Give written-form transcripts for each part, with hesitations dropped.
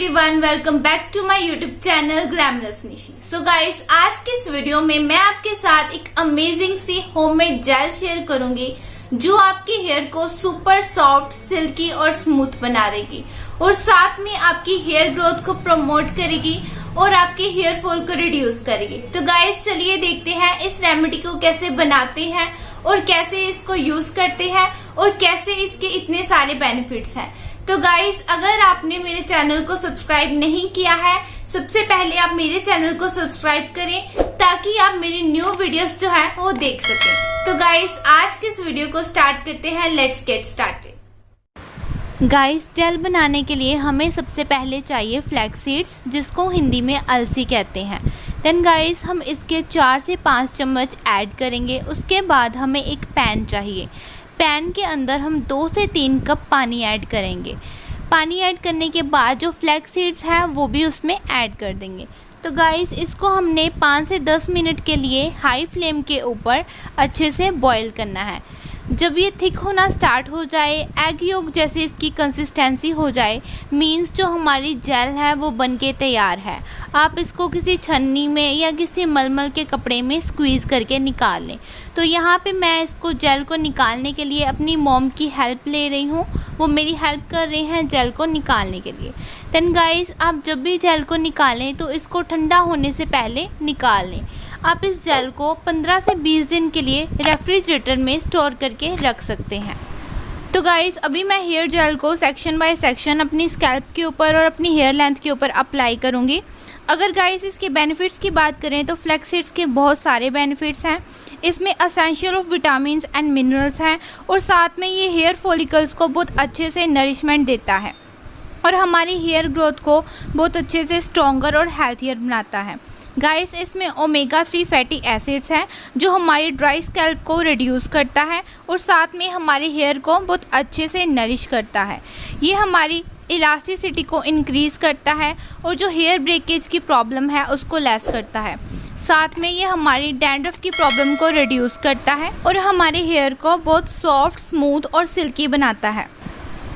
Everyone, welcome back to my YouTube channel glamorous Nishi. So guys, आज के इस video में मैं आपके साथ एक अमेजिंग सी होममेड जेल शेयर करूंगी जो आपके हेयर को सुपर सॉफ्ट, सिल्की और स्मूथ बना देगी और साथ में आपकी हेयर ग्रोथ को प्रमोट करेगी और आपके हेयर फॉल को रिड्यूस करेगी। तो गाइस, चलिए देखते हैं इस रेमेडी को कैसे बनाते हैं और कैसे इसको यूज करते हैं और कैसे इसके इतने सारे बेनिफिट्स हैं। तो गाइस, अगर आपने मेरे चैनल को सब्सक्राइब नहीं किया है, सबसे पहले आप मेरे चैनल को सब्सक्राइब करें ताकि आप मेरी न्यू वीडियोस जो है वो देख सकें। तो गाइस, आज के इस वीडियो को स्टार्ट करते हैं। Let's get started. Guys, gel बनाने के लिए हमें सबसे पहले चाहिए फ्लैक्स सीड्स, जिसको हिंदी में अलसी कहते हैं। देन गाइस, हम इसके 4 से 5 चम्मच ऐड करेंगे। उसके बाद हमें एक पैन चाहिए। पैन के अंदर हम 2 से 3 कप पानी ऐड करेंगे। पानी ऐड करने के बाद जो फ्लैक्स सीड्स हैं वो भी उसमें ऐड कर देंगे। तो गाइस, इसको हमने 5 से 10 मिनट के लिए हाई फ्लेम के ऊपर अच्छे से बॉईल करना है। जब ये थिक होना स्टार्ट हो जाए, एग योक जैसे इसकी कंसिस्टेंसी हो जाए, मीन्स जो हमारी जेल है वो बनके तैयार है। आप इसको किसी छन्नी में या किसी मलमल के कपड़े में स्क्वीज़ करके निकाल लें। तो यहाँ पे मैं इसको जेल को निकालने के लिए अपनी मॉम की हेल्प ले रही हूँ। वो मेरी हेल्प कर रही हैं जेल को निकालने के लिए। देन गाइस, आप जब भी जेल को निकालें तो इसको ठंडा होने से पहले निकाल लें। आप इस जेल को 15 से 20 दिन के लिए रेफ्रिजरेटर में स्टोर करके रख सकते हैं। तो गाइस, अभी मैं हेयर जेल को सेक्शन बाय सेक्शन अपनी स्कैल्प के ऊपर और अपनी हेयर लेंथ के ऊपर अप्लाई करूँगी। अगर गाइस इसके बेनिफिट्स की बात करें तो फ्लैक्स सीड्स के बहुत सारे बेनिफिट्स हैं। इसमें essential of vitamins and minerals हैं और साथ में ये हेयर फॉलिकल्स को बहुत अच्छे से नरिशमेंट देता है और हमारी हेयर ग्रोथ को बहुत अच्छे से स्ट्रॉन्गर और हेल्थियर बनाता है। गाइस, इसमें ओमेगा 3 फैटी एसिड्स हैं जो हमारी ड्राई स्कैल्प को रिड्यूस करता है और साथ में हमारे हेयर को बहुत अच्छे से नरिश करता है। ये हमारी इलास्टिसिटी को इंक्रीज़ करता है और जो हेयर ब्रेकेज की प्रॉब्लम है उसको लेस करता है। साथ में ये हमारी डैंड्रफ की प्रॉब्लम को रिड्यूस करता है और हमारे हेयर को बहुत सॉफ्ट, स्मूथ और सिल्की बनाता है।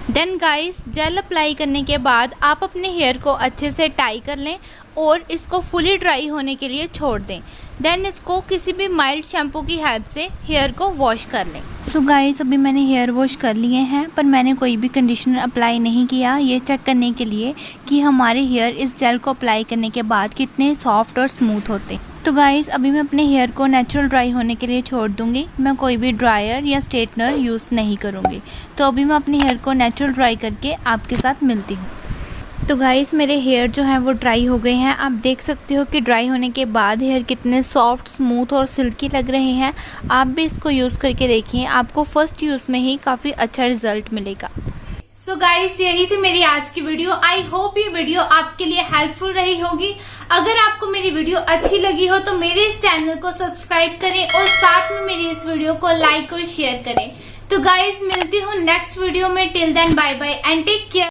देन गाइस, जेल अप्लाई करने के बाद आप अपने हेयर को अच्छे से टाई कर लें और इसको फुली ड्राई होने के लिए छोड़ दें। देन इसको किसी भी माइल्ड शैम्पू की हेल्प से हेयर को वॉश कर लें। सो गाइस, अभी मैंने हेयर वॉश कर लिए हैं पर मैंने कोई भी कंडीशनर अप्लाई नहीं किया, ये चेक करने के लिए कि हमारे हेयर इस जेल को अप्लाई करने के बाद कितने सॉफ्ट और स्मूथ होते। तो गाइस, अभी मैं अपने हेयर को नेचुरल ड्राई होने के लिए छोड़ दूंगी। मैं कोई भी ड्रायर या स्ट्रेटनर यूज़ नहीं करूंगी। तो अभी मैं अपने हेयर को नेचुरल ड्राई करके आपके साथ मिलती हूँ। तो गाइस, मेरे हेयर जो हैं वो ड्राई हो गए हैं। आप देख सकते हो कि ड्राई होने के बाद हेयर कितने सॉफ्ट, स्मूथ और सिल्की लग रहे हैं। आप भी इसको यूज़ करके देखिए, आपको फर्स्ट यूज़ में ही काफ़ी अच्छा रिजल्ट मिलेगा। सो गाइस, यही थी मेरी आज की वीडियो। आई होप ये वीडियो आपके लिए हेल्पफुल रही होगी। अगर आपको मेरी वीडियो अच्छी लगी हो तो मेरे इस चैनल को सब्सक्राइब करें और साथ में मेरी इस वीडियो को लाइक और शेयर करें। तो गाइस, मिलती हूँ नेक्स्ट वीडियो में। Till then, bye bye and take care.